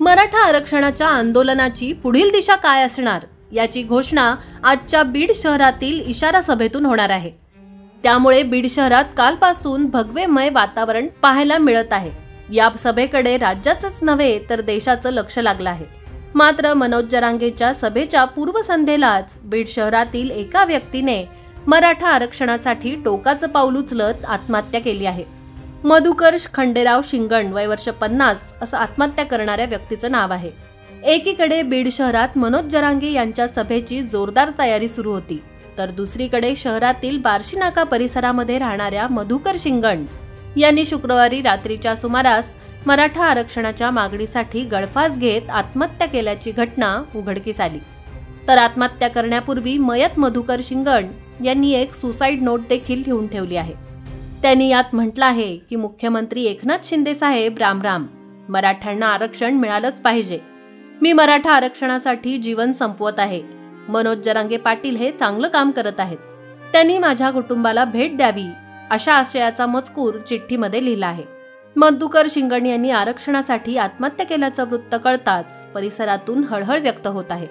मराठा आरक्षणाच्या आंदोलनाची पुढील दिशा काय असणार याची घोषणा आजच्या बीड शहरातील इशारा सभेतून होणार आहे। त्यामुळे बीड शहरात कालपासून भगवेमय वातावरण पाहायला मिळत आहे। या सभेकडे राज्याचंच नव्हे तर देशाचं लक्ष लागलं आहे। मात्र मनोज जरांगेच्या सभेच्या पूर्वसंध्येलाच बीड शहरातील एका व्यक्तीने मराठा आरक्षणासाठी टोकाचं पाऊल उचलत आत्महत्या केली आहे। मधुकर खंडेराव शिंगण वय वर्ष 50 असं आत्महत्या करणाऱ्या व्यक्तीचं नाव आहे। एकीकडे बीड शहरात मनोज जरांगे यांच्या सभेची जोरदार तयारी सुरू होती, तर दुसरीकडे शहरातील बार्शी नाका परिसरामध्ये राहणाऱ्या मधुकर शिंगण यांनी शुक्रवारी रात्रीच्या सुमारास मराठा आरक्षणाच्या मागणीसाठी गळफास घेत आत्महत्या केल्याची घटना उघडकीस आली। तर आत्महत्या करण्यापूर्वी मयत मधुकर शिंगण यांनी एक सुसाईड नोट देखील लिहून ठेवली आहे। त्यांनी यात म्हटलं आहे की मुख्यमंत्री एकनाथ शिंदे साहेब राम राम, मराठ्यांना आरक्षण मिळालंच पाहिजे। मी मराठा आरक्षणासाठी जीवन संपवत आहे। मनोज जरांगे पाटील हे चांगलं काम करत आहेत, त्यांनी माझ्या कुटुंबाला भेट द्यावी अशा आशयाचा मजकूर चिठ्ठीमध्ये लिहिला आहे। मधुकर शिंगण यांनी आरक्षणासाठी आत्महत्या केल्याचं वृत्त कळताच परिसरातून हळहळ व्यक्त होत आहे।